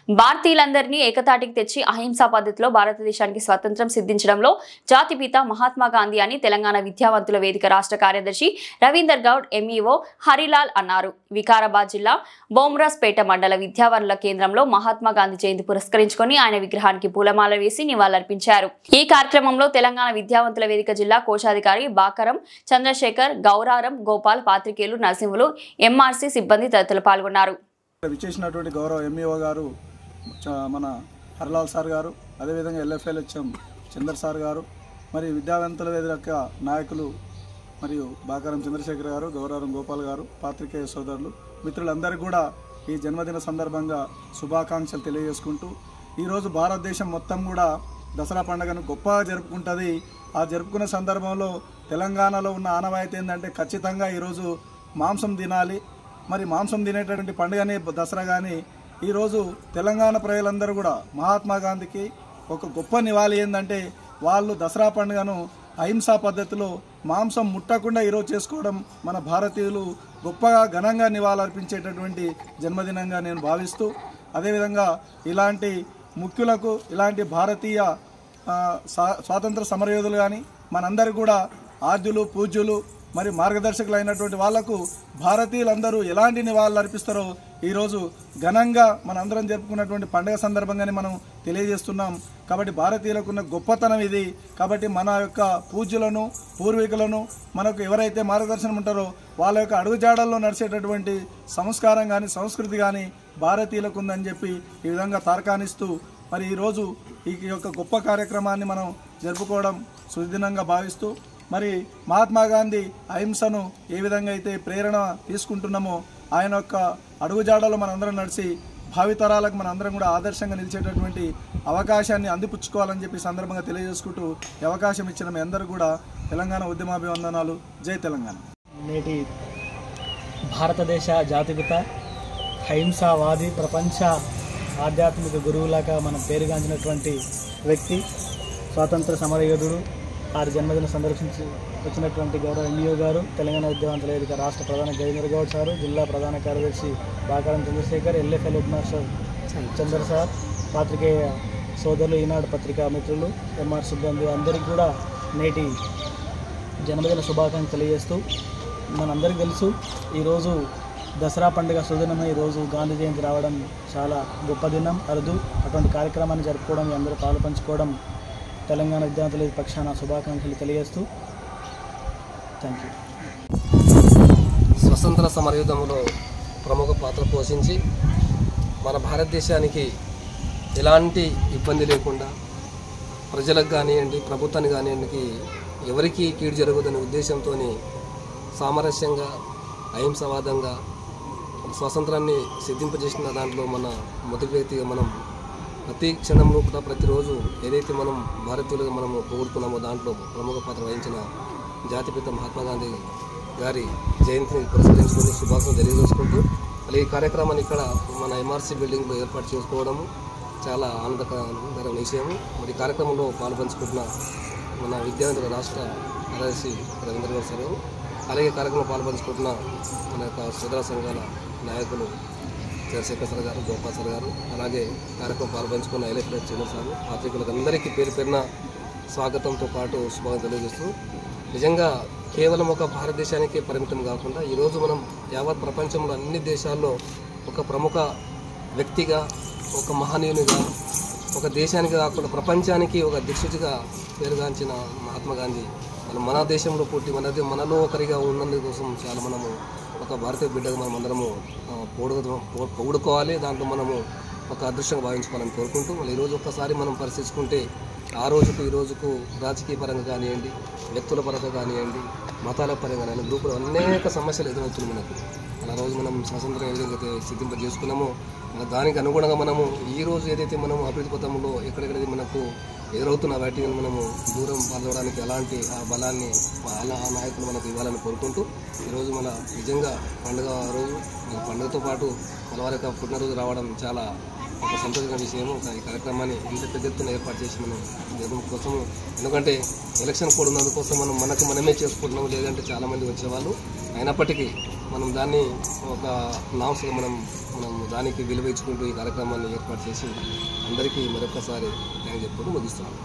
భారతీయులందరినీ ఏకతాటికి తెచ్చి అహింసా పద్ధతిలో భారతదేశానికి స్వతంత్రం సిద్ధించడంలో జాతిపిత మహాత్మా గాంధీ అని తెలంగాణ విద్యావంతుల వేదిక రాష్ట్ర కార్యదర్శి రవీందర్ గౌడ్ ఎంఈఓ హరిలాల్ అన్నారు. వికారాబాద్ జిల్లా బోమ్రాస్పేట మండల విద్యావనుల కేంద్రంలో మహాత్మా గాంధీ జయంతి పురస్కరించుకొని ఆయన విగ్రహానికి పూలమాల వేసి నివాళులర్పించారు. ఈ కార్యక్రమంలో తెలంగాణ విద్యావంతుల వేదిక జిల్లా కోశాధికారి బాకరం చంద్రశేఖర్, గౌరారం గోపాల్, పాత్రికేయులు, నరసింహులు, ఎంఆర్సీ సిబ్బంది తదితరులు పాల్గొన్నారు. విచ్చేసినటువంటి గౌరవ ఎంఈఓ గారు మన హరిలాల్ సార్ గారు, అదేవిధంగా ఎల్ఎఫ్ఎల్హెచ్ఎం చందర్ సార్ గారు, మరి విద్యావంతుల వేదిక నాయకులు మరియు బాకారం చంద్రశేఖర్ గారు, గౌరారం గోపాల్ గారు, పాత్రికేయ సోదరులు, మిత్రులందరికీ కూడా ఈ జన్మదిన సందర్భంగా శుభాకాంక్షలు తెలియజేసుకుంటూ, ఈరోజు భారతదేశం మొత్తం కూడా దసరా పండుగను గొప్పగా జరుపుకుంటుంది. ఆ జరుపుకునే సందర్భంలో తెలంగాణలో ఉన్న ఆనవాయితీ ఏంటంటే ఖచ్చితంగా ఈరోజు మాంసం తినాలి. మరి మాంసం తినేటటువంటి పండుగని దసరా కానీ ఈరోజు తెలంగాణ ప్రజలందరూ కూడా మహాత్మా గాంధీకి ఒక గొప్ప నివాళి ఏంటంటే వాళ్ళు దసరా పండుగను అహింసా పద్ధతిలో మాంసం ముట్టకుండా ఈరోజు చేసుకోవడం మన భారతీయులు గొప్పగా ఘనంగా నివాళులర్పించేటటువంటి జన్మదినంగా నేను భావిస్తూ, అదేవిధంగా ఇలాంటి ముఖ్యులకు, ఇలాంటి భారతీయ స్వాతంత్ర సమరయోధులు కానీ మనందరూ కూడా ఆద్యులు, పూజ్యులు, మరి మార్గదర్శకులు అయినటువంటి వాళ్లకు భారతీయులందరూ ఎలాంటి నివాళులు అర్పిస్తారో ఈరోజు ఘనంగా మనందరం జరుపుకున్నటువంటి పండుగ సందర్భంగానే మనం తెలియజేస్తున్నాం. కాబట్టి భారతీయులకు ఉన్న గొప్పతనం ఇది. కాబట్టి మన యొక్క పూజ్యులను, పూర్వీకులను, మనకు ఎవరైతే మార్గదర్శనం ఉంటారో వాళ్ళ యొక్క అడుగుజాడల్లో నడిచేటటువంటి సంస్కారం కానీ సంస్కృతి కానీ భారతీయులకు ఉందని చెప్పి ఈ విధంగా తార్కానిస్తూ, మరి ఈరోజు ఈ యొక్క గొప్ప కార్యక్రమాన్ని మనం జరుపుకోవడం సుదినంగా భావిస్తూ, మరి మహాత్మా గాంధీ అహింసను ఏ విధంగా అయితే ప్రేరణ తీసుకుంటున్నామో ఆయన యొక్క అడుగుజాడలో మనందరం నడిచి భావితరాలకు మనందరం కూడా ఆదర్శంగా నిలిచేటటువంటి అవకాశాన్ని అందిపుచ్చుకోవాలని చెప్పి సందర్భంగా తెలియజేసుకుంటూ, ఈ అవకాశం ఇచ్చిన మీ అందరూ కూడా తెలంగాణ ఉద్యమాభివందనాలు. జై తెలంగాణ. నేటి భారతదేశ జాతిపిత, అహింసావాది, ప్రపంచ ఆధ్యాత్మిక గురువులాగా మనం పేరుగాంచినటువంటి వ్యక్తి, స్వాతంత్ర సమరయోధుడు, వారి జన్మదిన సందర్శించి వచ్చినటువంటి గౌరవ ఎంఈఓ గారు, తెలంగాణ విద్యావంతుల వేదిక రాష్ట్ర ప్రధాన రవీందర్ గౌడ్ సారు, జిల్లా ప్రధాన కార్యదర్శి Bakaram Chandrashekar, LFL headmaster Chander sir, పాత్రికేయ సోదరులు, ఈనాడు పత్రికా మిత్రులు, ఎంఆర్ సిబ్బంది అందరికీ కూడా నేటి జన్మదిన శుభాకాంక్షలు తెలియజేస్తూ, మనందరికీ తెలుసు ఈరోజు దసరా పండుగ సుదినమే. ఈరోజు గాంధీ జయంతి రావడం చాలా గొప్ప దినం, అరుదు. అటువంటి కార్యక్రమాన్ని జరుపుకోవడం, అందరూ పాలు పంచుకోవడం తెలంగాణ విద్యార్థుల పక్షాన శుభాకాంక్షలు తెలియజేస్తూ థ్యాంక్ యూ. స్వతంత్ర సమరయుద్ధంలో ప్రముఖ పాత్ర పోషించి మన భారతదేశానికి ఎలాంటి ఇబ్బంది లేకుండా ప్రజలకు కానివ్వండి, ప్రభుత్వానికి కానివ్వండి, ఎవరికి కీడు జరగదనే ఉద్దేశంతో సామరస్యంగా, అహింసావాదంగా స్వాతంత్రాన్ని సిద్ధింపజేసిన దాంట్లో మన మొదటి వ్యక్తిగా మనం ప్రతి క్షణంలో కూడా ప్రతిరోజు ఏదైతే మనం భారతీయులుగా మనము పొగుడుతున్నామో దాంట్లో ప్రముఖ పాత్ర వహించిన జాతిపిత మహాత్మా గాంధీ గారి జయంతిని పురస్కరించుకొని శుభాకాంక్షలు తెలియజేసుకుంటూ, ఈ కార్యక్రమాన్ని ఇక్కడ మన ఎంఆర్సీ బిల్డింగ్లో ఏర్పాటు చేసుకోవడము చాలా ఆనందకరమైన విషయము. మరి కార్యక్రమంలో పాల్పంచుకుంటున్న మన విద్యావంతుల రాష్ట్ర కార్యదర్శి రవీందర్ గౌడ్ సార్, అలాగే కార్యక్రమంలో పాల్పంచుకుంటున్న మన యొక్క సోదర సంఘాల నాయకులు చంద్రశేఖర్ సార్ గారు, గోపాల్ సార్ గారు, అలాగే కార్యక్రమం పాల్పంచుకున్న ఎల్ఎఫ్ఎల్ చంద్ర సార్, పాత్రికులకు అందరికీ పేరు పేరున స్వాగతంతో పాటు శుభాకాంక్షలు తెలియజేస్తూ, నిజంగా కేవలం ఒక భారతదేశానికే పరిమితం కాకుండా ఈరోజు మనం యావత్ ప్రపంచంలో అన్ని దేశాల్లో ఒక ప్రముఖ వ్యక్తిగా, ఒక మహనీయునిగా, ఒక దేశానికి కాకుండా ప్రపంచానికి ఒక దిక్సూచిగా పేరుగాంచిన మహాత్మా గాంధీ మన దేశంలో పుట్టి మనలో ఒకరిగా ఉన్నందుకోసం చాలా మనము ఒక భారతీయ బిడ్డగా మనం అందరము పొగుడుకోవాలి. దాంట్లో మనము ఒక అదృష్టంగా భావించుకోవాలని కోరుకుంటూ, మళ్ళీ ఈరోజు ఒక్కసారి మనం పరిశీలించుకుంటే ఆ రోజుకు ఈ రోజుకు రాజకీయ పరంగా కానివ్వండి, వ్యక్తుల పరంగా కానివ్వండి, మతాల పరంగా కానీ గ్రూపులు అనేక సమస్యలు ఎదురవుతున్నాయి మనకు. ఆ రోజు మనం స్వాతంత్రం ఏ విధంగా సిద్ధింప చేసుకున్నామో దానికి అనుగుణంగా మనము ఈరోజు ఏదైతే మనము అభివృద్ధి పథంలో ఎక్కడెక్కడైతే మనకు ఎదురవుతున్న వాటిని మనము దూరం పాల్గొనడానికి ఎలాంటి ఆ బలాన్ని ఆ నాయకులు మనకు ఇవ్వాలని కోరుకుంటూ, ఈరోజు మన నిజంగా పండుగ రోజు మన పండుగతో పాటు మన వారి యొక్క పుట్టినరోజు రావడం చాలా ఒక సంతోషమైన విషయము. ఈ కార్యక్రమాన్ని ఇంత పెద్ద ఎత్తున ఏర్పాటు చేసి మనం జగన్ కోసము, ఎందుకంటే ఎలక్షన్ కూడా ఉన్నందుకోసం మనకు మనమే చేసుకుంటున్నాము, లేదంటే చాలామంది వచ్చేవాళ్ళు. అయినప్పటికీ మనం దాన్ని ఒక నామ్స్గా మనం దానికి విలువ ఇచ్చుకుంటూ ఈ కార్యక్రమాన్ని ఏర్పాటు చేసి అందరికీ మరొకసారి థ్యాంక్ చెప్పుకుంటూ ముగిస్తున్నాను.